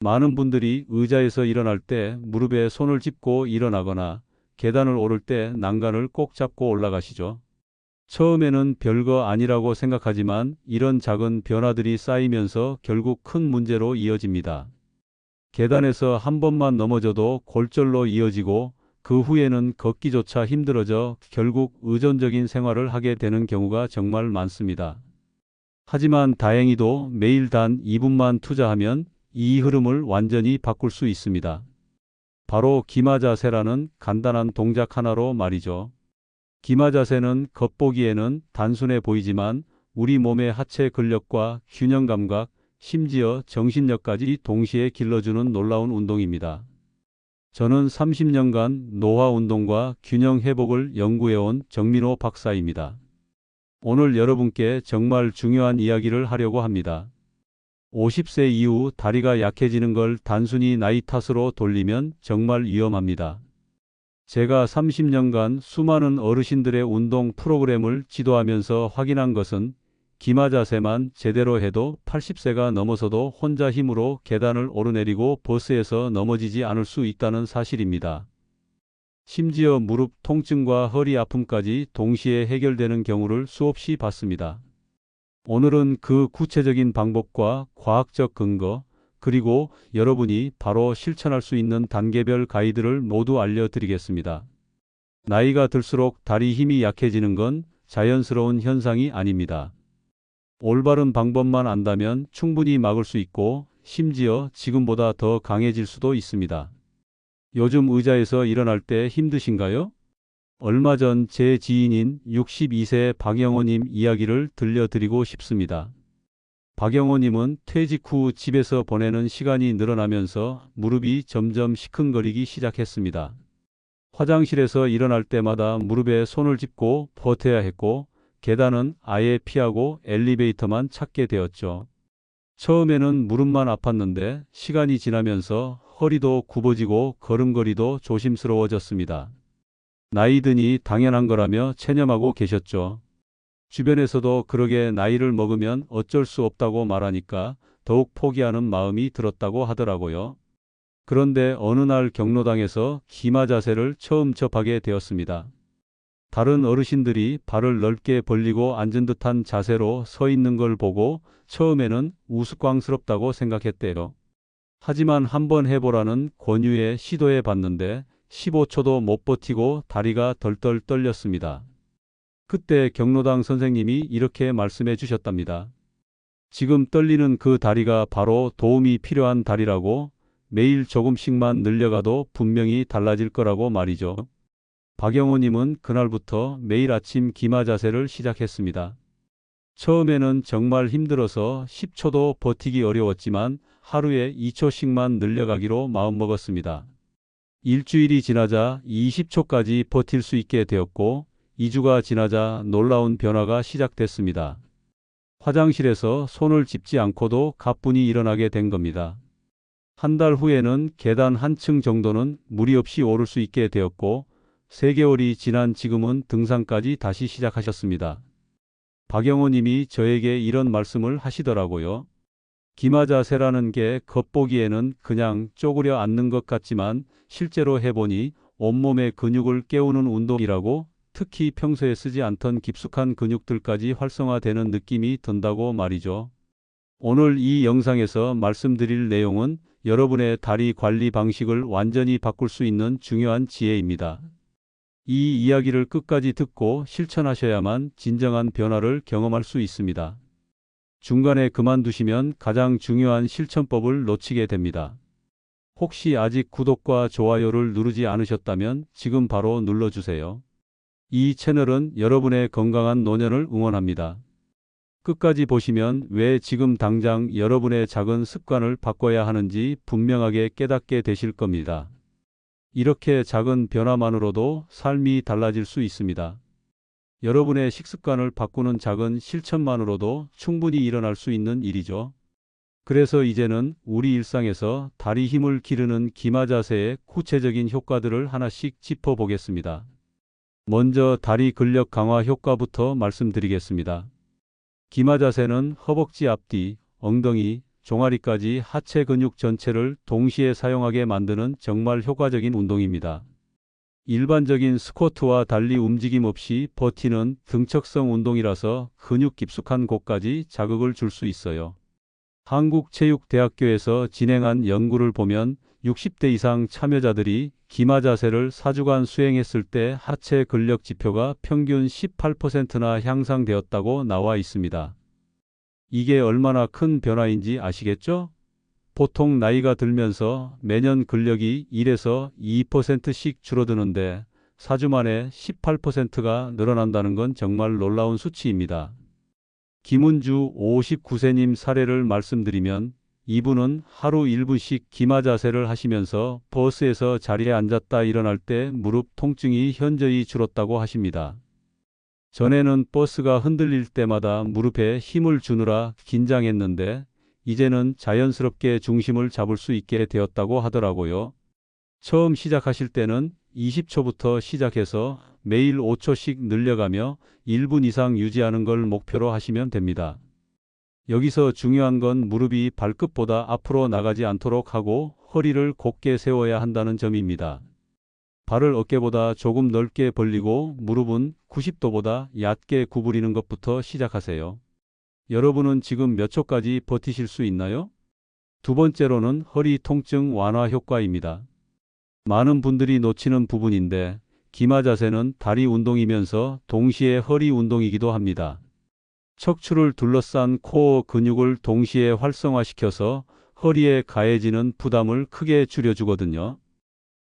많은 분들이 의자에서 일어날 때 무릎에 손을 짚고 일어나거나 계단을 오를 때 난간을 꼭 잡고 올라가시죠. 처음에는 별거 아니라고 생각하지만 이런 작은 변화들이 쌓이면서 결국 큰 문제로 이어집니다. 계단에서 한 번만 넘어져도 골절로 이어지고 그 후에는 걷기조차 힘들어져 결국 의존적인 생활을 하게 되는 경우가 정말 많습니다. 하지만 다행히도 매일 단 2분만 투자하면 이 흐름을 완전히 바꿀 수 있습니다. 바로 기마 자세라는 간단한 동작 하나로 말이죠. 기마 자세는 겉보기에는 단순해 보이지만 우리 몸의 하체 근력과 균형 감각, 심지어 정신력까지 동시에 길러주는 놀라운 운동입니다. 저는 30년간 노화 운동과 균형 회복을 연구해온 정민호 박사입니다. 오늘 여러분께 정말 중요한 이야기를 하려고 합니다. 50세 이후 다리가 약해지는 걸 단순히 나이 탓으로 돌리면 정말 위험합니다. 제가 30년간 수많은 어르신들의 운동 프로그램을 지도하면서 확인한 것은 기마 자세만 제대로 해도 80세가 넘어서도 혼자 힘으로 계단을 오르내리고 버스에서 넘어지지 않을 수 있다는 사실입니다. 심지어 무릎 통증과 허리 아픔까지 동시에 해결되는 경우를 수없이 봤습니다. 오늘은 그 구체적인 방법과 과학적 근거, 그리고 여러분이 바로 실천할 수 있는 단계별 가이드를 모두 알려드리겠습니다. 나이가 들수록 다리 힘이 약해지는 건 자연스러운 현상이 아닙니다. 올바른 방법만 안다면 충분히 막을 수 있고 심지어 지금보다 더 강해질 수도 있습니다. 요즘 의자에서 일어날 때 힘드신가요? 얼마 전 제 지인인 62세 박영호님 이야기를 들려드리고 싶습니다. 박영호님은 퇴직 후 집에서 보내는 시간이 늘어나면서 무릎이 점점 시큰거리기 시작했습니다. 화장실에서 일어날 때마다 무릎에 손을 짚고 버텨야 했고 계단은 아예 피하고 엘리베이터만 찾게 되었죠. 처음에는 무릎만 아팠는데 시간이 지나면서 허리도 굽어지고 걸음걸이도 조심스러워졌습니다. 나이 드니 당연한 거라며 체념하고 계셨죠. 주변에서도 그러게 나이를 먹으면 어쩔 수 없다고 말하니까 더욱 포기하는 마음이 들었다고 하더라고요. 그런데 어느 날 경로당에서 기마 자세를 처음 접하게 되었습니다. 다른 어르신들이 발을 넓게 벌리고 앉은 듯한 자세로 서 있는 걸 보고 처음에는 우스꽝스럽다고 생각했대요. 하지만 한번 해보라는 권유에 시도해 봤는데 15초도 못 버티고 다리가 덜덜 떨렸습니다. 그때 경로당 선생님이 이렇게 말씀해 주셨답니다. 지금 떨리는 그 다리가 바로 도움이 필요한 다리라고, 매일 조금씩만 늘려가도 분명히 달라질 거라고 말이죠. 박영호님은 그날부터 매일 아침 기마 자세를 시작했습니다. 처음에는 정말 힘들어서 10초도 버티기 어려웠지만 하루에 2초씩만 늘려가기로 마음먹었습니다. 일주일이 지나자 20초까지 버틸 수 있게 되었고 2주가 지나자 놀라운 변화가 시작됐습니다. 화장실에서 손을 짚지 않고도 가뿐히 일어나게 된 겁니다. 한 달 후에는 계단 한층 정도는 무리 없이 오를 수 있게 되었고 3개월이 지난 지금은 등산까지 다시 시작하셨습니다. 박영호 님이 저에게 이런 말씀을 하시더라고요. 기마 자세라는 게 겉보기에는 그냥 쪼그려 앉는 것 같지만 실제로 해보니 온몸의 근육을 깨우는 운동이라고, 특히 평소에 쓰지 않던 깊숙한 근육들까지 활성화되는 느낌이 든다고 말이죠. 오늘 이 영상에서 말씀드릴 내용은 여러분의 다리 관리 방식을 완전히 바꿀 수 있는 중요한 지혜입니다. 이 이야기를 끝까지 듣고 실천하셔야만 진정한 변화를 경험할 수 있습니다. 중간에 그만두시면 가장 중요한 실천법을 놓치게 됩니다. 혹시 아직 구독과 좋아요를 누르지 않으셨다면 지금 바로 눌러주세요. 이 채널은 여러분의 건강한 노년을 응원합니다. 끝까지 보시면 왜 지금 당장 여러분의 작은 습관을 바꿔야 하는지 분명하게 깨닫게 되실 겁니다. 이렇게 작은 변화만으로도 삶이 달라질 수 있습니다. 여러분의 식습관을 바꾸는 작은 실천만으로도 충분히 일어날 수 있는 일이죠. 그래서 이제는 우리 일상에서 다리 힘을 기르는 기마 자세의 구체적인 효과들을 하나씩 짚어보겠습니다. 먼저 다리 근력 강화 효과부터 말씀드리겠습니다. 기마 자세는 허벅지 앞뒤, 엉덩이, 종아리까지 하체 근육 전체를 동시에 사용하게 만드는 정말 효과적인 운동입니다. 일반적인 스쿼트와 달리 움직임 없이 버티는 등척성 운동이라서 근육 깊숙한 곳까지 자극을 줄 수 있어요. 한국체육대학교에서 진행한 연구를 보면 60대 이상 참여자들이 기마 자세를 4주간 수행했을 때 하체 근력 지표가 평균 18%나 향상되었다고 나와 있습니다. 이게 얼마나 큰 변화인지 아시겠죠? 보통 나이가 들면서 매년 근력이 1에서 2%씩 줄어드는데 4주 만에 18%가 늘어난다는 건 정말 놀라운 수치입니다. 김은주 59세님 사례를 말씀드리면 이분은 하루 1분씩 기마 자세를 하시면서 버스에서 자리에 앉았다 일어날 때 무릎 통증이 현저히 줄었다고 하십니다. 전에는 버스가 흔들릴 때마다 무릎에 힘을 주느라 긴장했는데 이제는 자연스럽게 중심을 잡을 수 있게 되었다고 하더라고요. 처음 시작하실 때는 20초부터 시작해서 매일 5초씩 늘려가며 1분 이상 유지하는 걸 목표로 하시면 됩니다. 여기서 중요한 건 무릎이 발끝보다 앞으로 나가지 않도록 하고 허리를 곧게 세워야 한다는 점입니다. 발을 어깨보다 조금 넓게 벌리고 무릎은 90도보다 얕게 구부리는 것부터 시작하세요. 여러분은 지금 몇 초까지 버티실 수 있나요? 두 번째로는 허리 통증 완화 효과입니다. 많은 분들이 놓치는 부분인데 기마 자세는 다리 운동이면서 동시에 허리 운동이기도 합니다. 척추를 둘러싼 코어 근육을 동시에 활성화시켜서 허리에 가해지는 부담을 크게 줄여주거든요.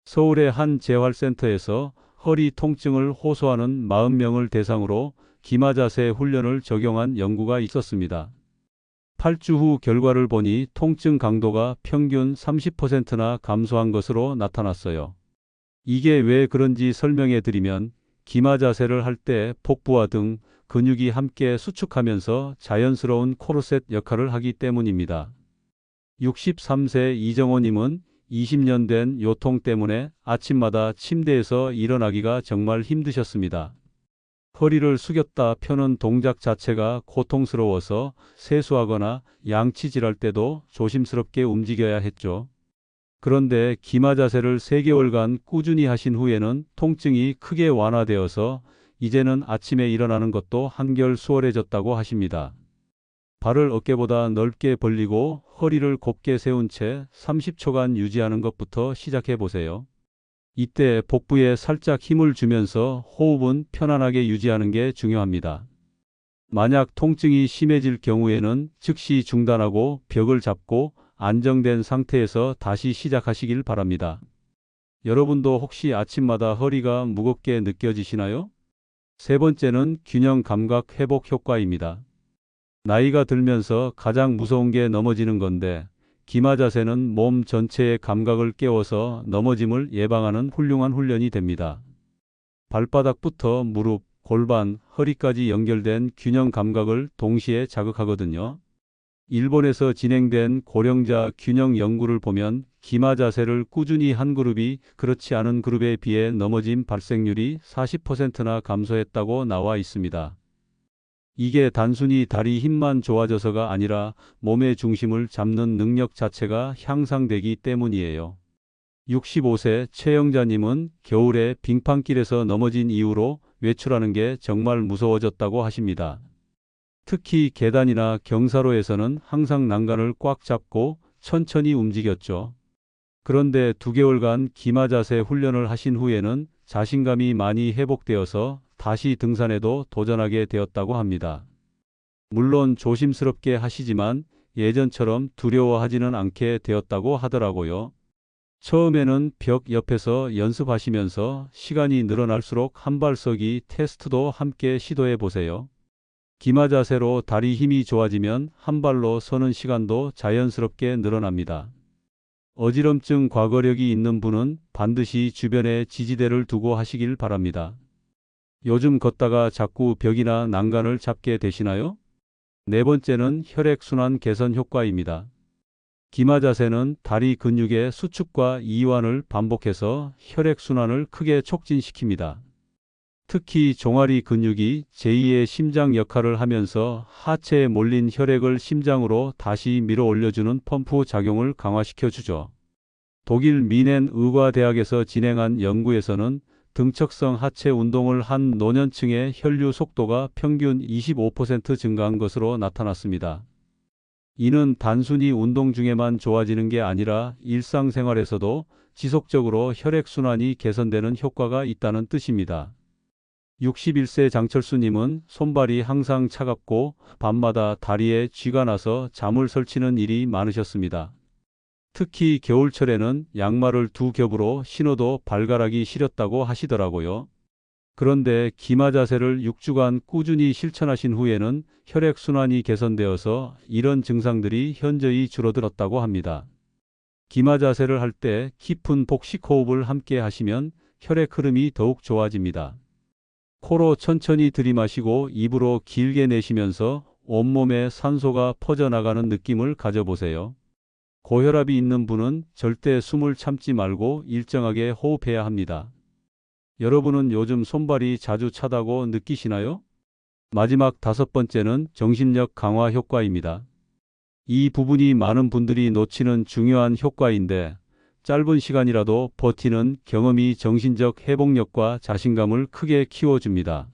서울의 한 재활센터에서 허리 통증을 호소하는 40명을 대상으로 기마 자세 훈련을 적용한 연구가 있었습니다. 8주 후 결과를 보니 통증 강도가 평균 30%나 감소한 것으로 나타났어요. 이게 왜 그런지 설명해 드리면 기마 자세를 할 때 복부와 등 근육이 함께 수축하면서 자연스러운 코르셋 역할을 하기 때문입니다. 63세 이정호님은 20년 된 요통 때문에 아침마다 침대에서 일어나기가 정말 힘드셨습니다. 허리를 숙였다 펴는 동작 자체가 고통스러워서 세수하거나 양치질할 때도 조심스럽게 움직여야 했죠. 그런데 기마 자세를 3개월간 꾸준히 하신 후에는 통증이 크게 완화되어서 이제는 아침에 일어나는 것도 한결 수월해졌다고 하십니다. 발을 어깨보다 넓게 벌리고 허리를 곧게 세운 채 30초간 유지하는 것부터 시작해 보세요. 이때 복부에 살짝 힘을 주면서 호흡은 편안하게 유지하는 게 중요합니다. 만약 통증이 심해질 경우에는 즉시 중단하고 벽을 잡고 안정된 상태에서 다시 시작하시길 바랍니다. 여러분도 혹시 아침마다 허리가 무겁게 느껴지시나요? 세 번째는 균형 감각 회복 효과입니다. 나이가 들면서 가장 무서운 게 넘어지는 건데 기마 자세는 몸 전체의 감각을 깨워서 넘어짐을 예방하는 훌륭한 훈련이 됩니다. 발바닥부터 무릎, 골반, 허리까지 연결된 균형 감각을 동시에 자극하거든요. 일본에서 진행된 고령자 균형 연구를 보면 기마 자세를 꾸준히 한 그룹이 그렇지 않은 그룹에 비해 넘어짐 발생률이 40%나 감소했다고 나와 있습니다. 이게 단순히 다리 힘만 좋아져서가 아니라 몸의 중심을 잡는 능력 자체가 향상되기 때문이에요. 65세 최영자님은 겨울에 빙판길에서 넘어진 이후로 외출하는 게 정말 무서워졌다고 하십니다. 특히 계단이나 경사로에서는 항상 난간을 꽉 잡고 천천히 움직였죠. 그런데 2개월간 기마 자세 훈련을 하신 후에는 자신감이 많이 회복되어서 다시 등산에도 도전하게 되었다고 합니다. 물론 조심스럽게 하시지만 예전처럼 두려워하지는 않게 되었다고 하더라고요. 처음에는 벽 옆에서 연습하시면서 시간이 늘어날수록 한발서기 테스트도 함께 시도해 보세요. 기마 자세로 다리 힘이 좋아지면 한 발로 서는 시간도 자연스럽게 늘어납니다. 어지럼증 과거력이 있는 분은 반드시 주변에 지지대를 두고 하시길 바랍니다. 요즘 걷다가 자꾸 벽이나 난간을 잡게 되시나요? 네 번째는 혈액순환 개선 효과입니다. 기마 자세는 다리 근육의 수축과 이완을 반복해서 혈액순환을 크게 촉진시킵니다. 특히 종아리 근육이 제2의 심장 역할을 하면서 하체에 몰린 혈액을 심장으로 다시 밀어 올려주는 펌프 작용을 강화시켜 주죠. 독일 미넨 의과대학에서 진행한 연구에서는 등척성 하체 운동을 한 노년층의 혈류 속도가 평균 25% 증가한 것으로 나타났습니다. 이는 단순히 운동 중에만 좋아지는 게 아니라 일상생활에서도 지속적으로 혈액순환이 개선되는 효과가 있다는 뜻입니다. 61세 장철수님은 손발이 항상 차갑고 밤마다 다리에 쥐가 나서 잠을 설치는 일이 많으셨습니다. 특히 겨울철에는 양말을 두 겹으로 신어도 발가락이 시렸다고 하시더라고요. 그런데 기마 자세를 6주간 꾸준히 실천하신 후에는 혈액순환이 개선되어서 이런 증상들이 현저히 줄어들었다고 합니다. 기마 자세를 할 때 깊은 복식 호흡을 함께 하시면 혈액 흐름이 더욱 좋아집니다. 코로 천천히 들이마시고 입으로 길게 내쉬면서 온몸에 산소가 퍼져나가는 느낌을 가져보세요. 고혈압이 있는 분은 절대 숨을 참지 말고 일정하게 호흡해야 합니다. 여러분은 요즘 손발이 자주 차다고 느끼시나요? 마지막 5번째는 정신력 강화 효과입니다. 이 부분이 많은 분들이 놓치는 중요한 효과인데 짧은 시간이라도 버티는 경험이 정신적 회복력과 자신감을 크게 키워줍니다.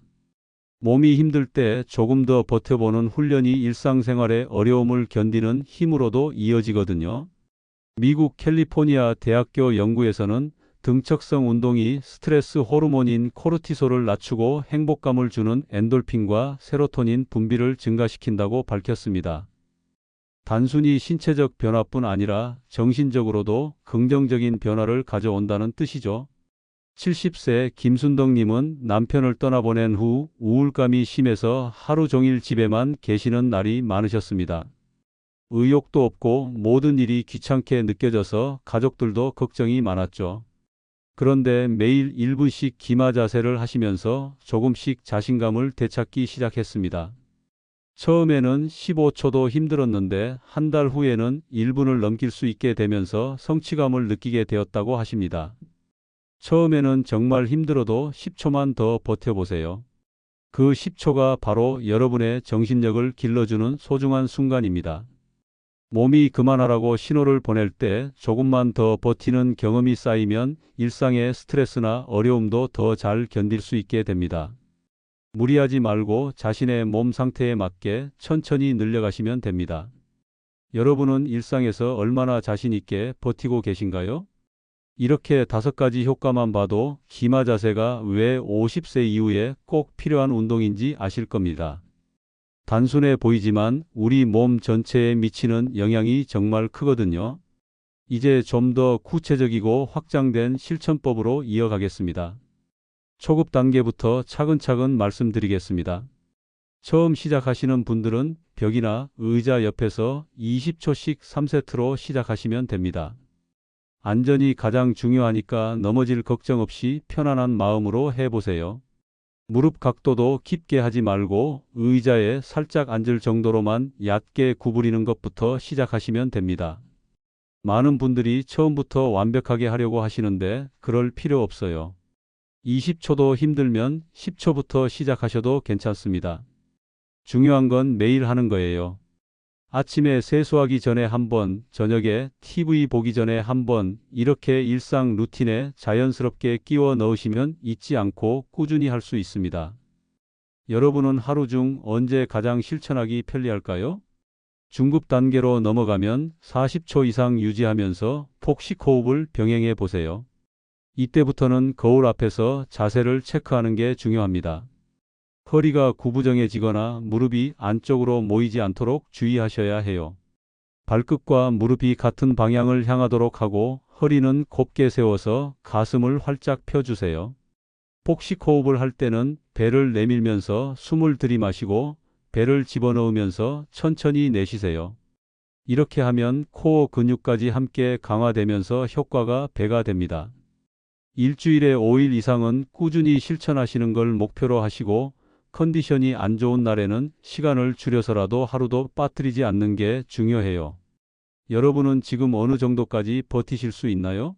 몸이 힘들 때 조금 더 버텨보는 훈련이 일상생활의 어려움을 견디는 힘으로도 이어지거든요. 미국 캘리포니아 대학교 연구에서는 등척성 운동이 스트레스 호르몬인 코르티솔을 낮추고 행복감을 주는 엔돌핀과 세로토닌 분비를 증가시킨다고 밝혔습니다. 단순히 신체적 변화뿐 아니라 정신적으로도 긍정적인 변화를 가져온다는 뜻이죠. 70세 김순덕님은 남편을 떠나보낸 후 우울감이 심해서 하루 종일 집에만 계시는 날이 많으셨습니다. 의욕도 없고 모든 일이 귀찮게 느껴져서 가족들도 걱정이 많았죠. 그런데 매일 1분씩 기마 자세를 하시면서 조금씩 자신감을 되찾기 시작했습니다. 처음에는 15초도 힘들었는데 한 달 후에는 1분을 넘길 수 있게 되면서 성취감을 느끼게 되었다고 하십니다. 처음에는 정말 힘들어도 10초만 더 버텨보세요. 그 10초가 바로 여러분의 정신력을 길러주는 소중한 순간입니다. 몸이 그만하라고 신호를 보낼 때 조금만 더 버티는 경험이 쌓이면 일상의 스트레스나 어려움도 더 잘 견딜 수 있게 됩니다. 무리하지 말고 자신의 몸 상태에 맞게 천천히 늘려가시면 됩니다. 여러분은 일상에서 얼마나 자신 있게 버티고 계신가요? 이렇게 5가지 효과만 봐도 기마 자세가 왜 50세 이후에 꼭 필요한 운동인지 아실 겁니다. 단순해 보이지만 우리 몸 전체에 미치는 영향이 정말 크거든요. 이제 좀 더 구체적이고 확장된 실천법으로 이어가겠습니다. 초급 단계부터 차근차근 말씀드리겠습니다. 처음 시작하시는 분들은 벽이나 의자 옆에서 20초씩 3세트로 시작하시면 됩니다. 안전이 가장 중요하니까 넘어질 걱정 없이 편안한 마음으로 해보세요. 무릎 각도도 깊게 하지 말고 의자에 살짝 앉을 정도로만 얕게 구부리는 것부터 시작하시면 됩니다. 많은 분들이 처음부터 완벽하게 하려고 하시는데 그럴 필요 없어요. 20초도 힘들면 10초부터 시작하셔도 괜찮습니다. 중요한 건 매일 하는 거예요. 아침에 세수하기 전에 한 번, 저녁에 TV 보기 전에 한 번, 이렇게 일상 루틴에 자연스럽게 끼워 넣으시면 잊지 않고 꾸준히 할 수 있습니다. 여러분은 하루 중 언제 가장 실천하기 편리할까요? 중급 단계로 넘어가면 40초 이상 유지하면서 복식 호흡을 병행해 보세요. 이때부터는 거울 앞에서 자세를 체크하는 게 중요합니다. 허리가 구부정해지거나 무릎이 안쪽으로 모이지 않도록 주의하셔야 해요. 발끝과 무릎이 같은 방향을 향하도록 하고 허리는 곱게 세워서 가슴을 활짝 펴주세요. 복식 호흡을 할 때는 배를 내밀면서 숨을 들이마시고 배를 집어넣으면서 천천히 내쉬세요. 이렇게 하면 코어 근육까지 함께 강화되면서 효과가 배가 됩니다. 일주일에 5일 이상은 꾸준히 실천하시는 걸 목표로 하시고 컨디션이 안 좋은 날에는 시간을 줄여서라도 하루도 빠뜨리지 않는 게 중요해요. 여러분은 지금 어느 정도까지 버티실 수 있나요?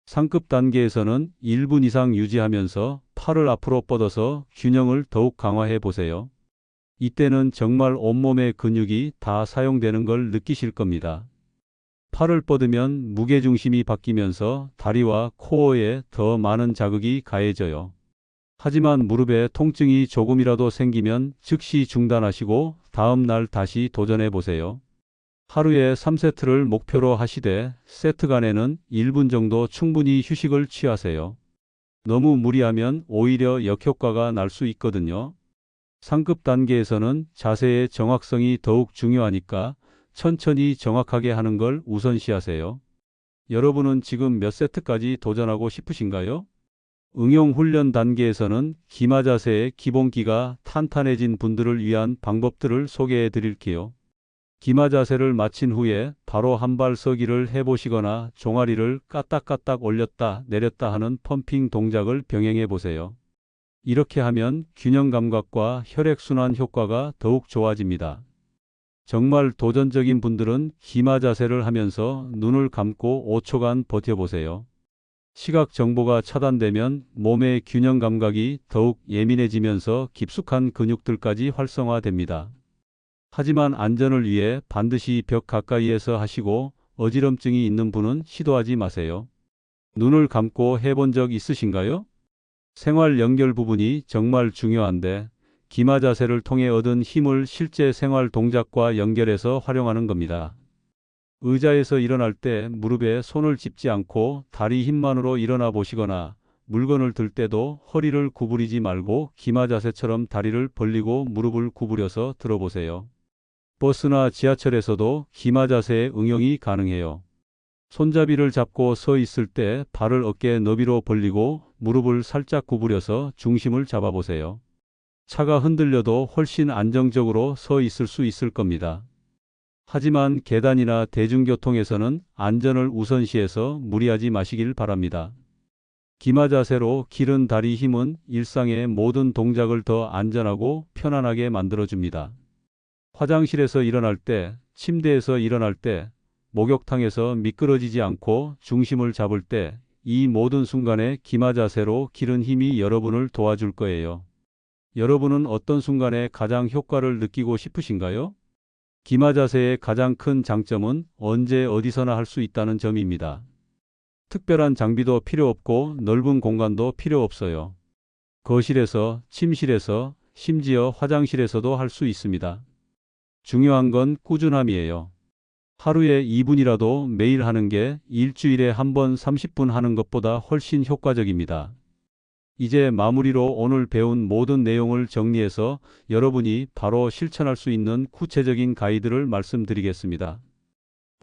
상급 단계에서는 1분 이상 유지하면서 팔을 앞으로 뻗어서 균형을 더욱 강화해 보세요. 이때는 정말 온몸의 근육이 다 사용되는 걸 느끼실 겁니다. 팔을 뻗으면 무게중심이 바뀌면서 다리와 코어에 더 많은 자극이 가해져요. 하지만 무릎에 통증이 조금이라도 생기면 즉시 중단하시고 다음 날 다시 도전해 보세요. 하루에 3세트를 목표로 하시되 세트 간에는 1분 정도 충분히 휴식을 취하세요. 너무 무리하면 오히려 역효과가 날 수 있거든요. 상급 단계에서는 자세의 정확성이 더욱 중요하니까 천천히 정확하게 하는 걸 우선시하세요. 여러분은 지금 몇 세트까지 도전하고 싶으신가요? 응용 훈련 단계에서는 기마 자세의 기본기가 탄탄해진 분들을 위한 방법들을 소개해 드릴게요. 기마 자세를 마친 후에 바로 한 발 서기를 해보시거나 종아리를 까딱까딱 올렸다 내렸다 하는 펌핑 동작을 병행해 보세요. 이렇게 하면 균형 감각과 혈액순환 효과가 더욱 좋아집니다. 정말 도전적인 분들은 기마 자세를 하면서 눈을 감고 5초간 버텨보세요. 시각 정보가 차단되면 몸의 균형 감각이 더욱 예민해지면서 깊숙한 근육들까지 활성화됩니다. 하지만 안전을 위해 반드시 벽 가까이에서 하시고 어지럼증이 있는 분은 시도하지 마세요. 눈을 감고 해본 적 있으신가요? 생활 연결 부분이 정말 중요한데 기마 자세를 통해 얻은 힘을 실제 생활 동작과 연결해서 활용하는 겁니다. 의자에서 일어날 때 무릎에 손을 짚지 않고 다리 힘만으로 일어나 보시거나 물건을 들 때도 허리를 구부리지 말고 기마 자세처럼 다리를 벌리고 무릎을 구부려서 들어보세요. 버스나 지하철에서도 기마 자세의 응용이 가능해요. 손잡이를 잡고 서 있을 때 발을 어깨 너비로 벌리고 무릎을 살짝 구부려서 중심을 잡아보세요. 차가 흔들려도 훨씬 안정적으로 서 있을 수 있을 겁니다. 하지만 계단이나 대중교통에서는 안전을 우선시해서 무리하지 마시길 바랍니다. 기마 자세로 기른 다리 힘은 일상의 모든 동작을 더 안전하고 편안하게 만들어줍니다. 화장실에서 일어날 때, 침대에서 일어날 때, 목욕탕에서 미끄러지지 않고 중심을 잡을 때, 이 모든 순간에 기마 자세로 기른 힘이 여러분을 도와줄 거예요. 여러분은 어떤 순간에 가장 효과를 느끼고 싶으신가요? 기마 자세의 가장 큰 장점은 언제 어디서나 할 수 있다는 점입니다. 특별한 장비도 필요 없고 넓은 공간도 필요 없어요. 거실에서, 침실에서, 심지어 화장실에서도 할 수 있습니다. 중요한 건 꾸준함이에요. 하루에 2분이라도 매일 하는 게 일주일에 한 번 30분 하는 것보다 훨씬 효과적입니다. 이제 마무리로 오늘 배운 모든 내용을 정리해서 여러분이 바로 실천할 수 있는 구체적인 가이드를 말씀드리겠습니다.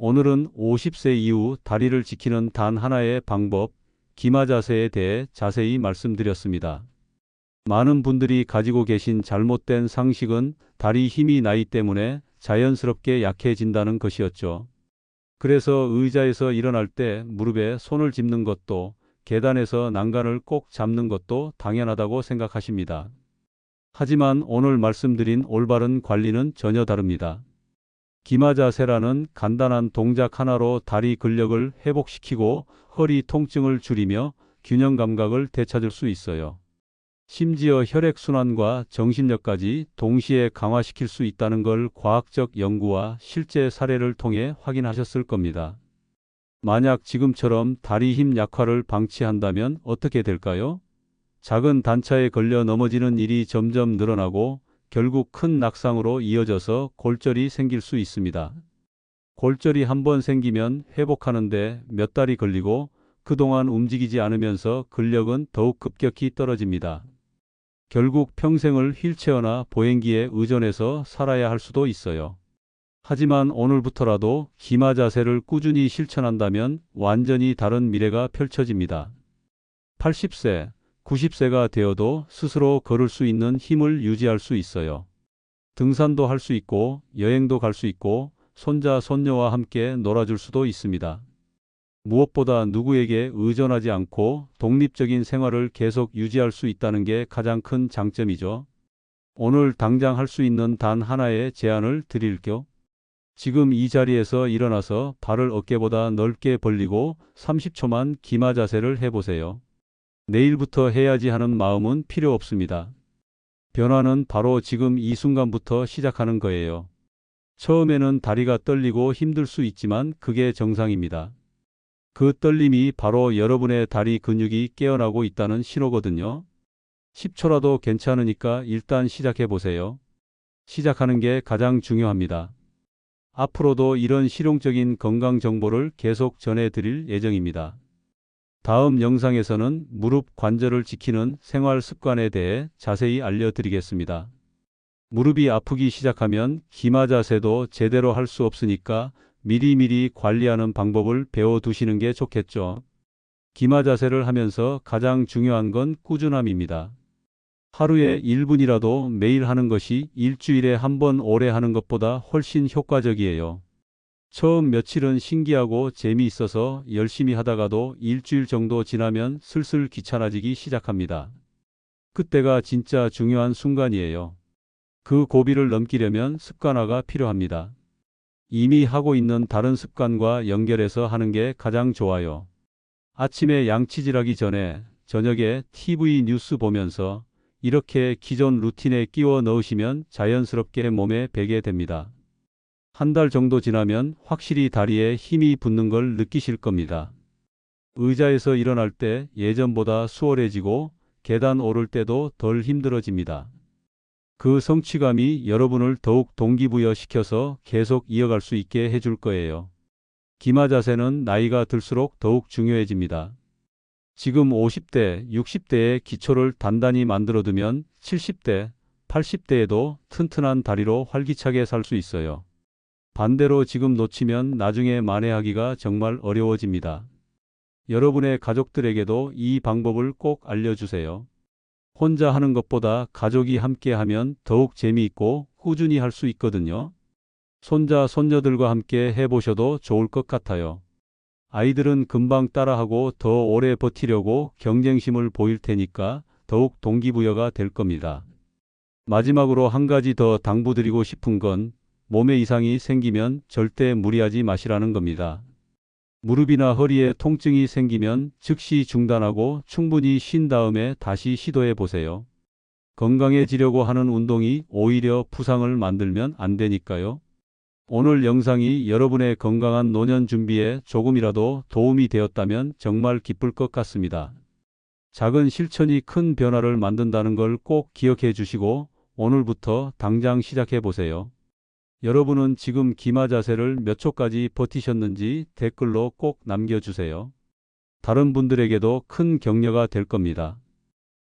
오늘은 50세 이후 다리를 지키는 단 하나의 방법, 기마 자세에 대해 자세히 말씀드렸습니다. 많은 분들이 가지고 계신 잘못된 상식은 다리 힘이 나이 때문에 자연스럽게 약해진다는 것이었죠. 그래서 의자에서 일어날 때 무릎에 손을 짚는 것도 계단에서 난간을 꼭 잡는 것도 당연하다고 생각하십니다. 하지만 오늘 말씀드린 올바른 관리는 전혀 다릅니다. 기마 자세라는 간단한 동작 하나로 다리 근력을 회복시키고 허리 통증을 줄이며 균형 감각을 되찾을 수 있어요. 심지어 혈액순환과 정신력까지 동시에 강화시킬 수 있다는 걸 과학적 연구와 실제 사례를 통해 확인하셨을 겁니다. 만약 지금처럼 다리 힘 약화를 방치한다면 어떻게 될까요? 작은 단차에 걸려 넘어지는 일이 점점 늘어나고 결국 큰 낙상으로 이어져서 골절이 생길 수 있습니다. 골절이 한번 생기면 회복하는데 몇 달이 걸리고 그동안 움직이지 않으면서 근력은 더욱 급격히 떨어집니다. 결국 평생을 휠체어나 보행기에 의존해서 살아야 할 수도 있어요. 하지만 오늘부터라도 기마 자세를 꾸준히 실천한다면 완전히 다른 미래가 펼쳐집니다. 80세, 90세가 되어도 스스로 걸을 수 있는 힘을 유지할 수 있어요. 등산도 할 수 있고 여행도 갈 수 있고 손자, 손녀와 함께 놀아줄 수도 있습니다. 무엇보다 누구에게 의존하지 않고 독립적인 생활을 계속 유지할 수 있다는 게 가장 큰 장점이죠. 오늘 당장 할 수 있는 단 하나의 제안을 드릴게요. 지금 이 자리에서 일어나서 발을 어깨보다 넓게 벌리고 30초만 기마 자세를 해보세요. 내일부터 해야지 하는 마음은 필요 없습니다. 변화는 바로 지금 이 순간부터 시작하는 거예요. 처음에는 다리가 떨리고 힘들 수 있지만 그게 정상입니다. 그 떨림이 바로 여러분의 다리 근육이 깨어나고 있다는 신호거든요. 10초라도 괜찮으니까 일단 시작해 보세요. 시작하는 게 가장 중요합니다. 앞으로도 이런 실용적인 건강 정보를 계속 전해드릴 예정입니다. 다음 영상에서는 무릎 관절을 지키는 생활 습관에 대해 자세히 알려드리겠습니다. 무릎이 아프기 시작하면 기마 자세도 제대로 할 수 없으니까 미리미리 관리하는 방법을 배워두시는 게 좋겠죠. 기마 자세를 하면서 가장 중요한 건 꾸준함입니다. 하루에 1분이라도 매일 하는 것이 일주일에 한 번 오래 하는 것보다 훨씬 효과적이에요. 처음 며칠은 신기하고 재미있어서 열심히 하다가도 일주일 정도 지나면 슬슬 귀찮아지기 시작합니다. 그때가 진짜 중요한 순간이에요. 그 고비를 넘기려면 습관화가 필요합니다. 이미 하고 있는 다른 습관과 연결해서 하는 게 가장 좋아요. 아침에 양치질하기 전에, 저녁에 TV 뉴스 보면서 이렇게 기존 루틴에 끼워 넣으시면 자연스럽게 몸에 배게 됩니다. 한 달 정도 지나면 확실히 다리에 힘이 붙는 걸 느끼실 겁니다. 의자에서 일어날 때 예전보다 수월해지고 계단 오를 때도 덜 힘들어집니다. 그 성취감이 여러분을 더욱 동기부여시켜서 계속 이어갈 수 있게 해줄 거예요. 기마 자세는 나이가 들수록 더욱 중요해집니다. 지금 50대, 60대의 기초를 단단히 만들어두면 70대, 80대에도 튼튼한 다리로 활기차게 살 수 있어요. 반대로 지금 놓치면 나중에 만회하기가 정말 어려워집니다. 여러분의 가족들에게도 이 방법을 꼭 알려주세요. 혼자 하는 것보다 가족이 함께 하면 더욱 재미있고 꾸준히 할 수 있거든요. 손자, 손녀들과 함께 해보셔도 좋을 것 같아요. 아이들은 금방 따라하고 더 오래 버티려고 경쟁심을 보일 테니까 더욱 동기부여가 될 겁니다. 마지막으로 한 가지 더 당부드리고 싶은 건 몸에 이상이 생기면 절대 무리하지 마시라는 겁니다. 무릎이나 허리에 통증이 생기면 즉시 중단하고 충분히 쉰 다음에 다시 시도해 보세요. 건강해지려고 하는 운동이 오히려 부상을 만들면 안 되니까요. 오늘 영상이 여러분의 건강한 노년 준비에 조금이라도 도움이 되었다면 정말 기쁠 것 같습니다. 작은 실천이 큰 변화를 만든다는 걸 꼭 기억해 주시고 오늘부터 당장 시작해 보세요. 여러분은 지금 기마 자세를 몇 초까지 버티셨는지 댓글로 꼭 남겨주세요. 다른 분들에게도 큰 격려가 될 겁니다.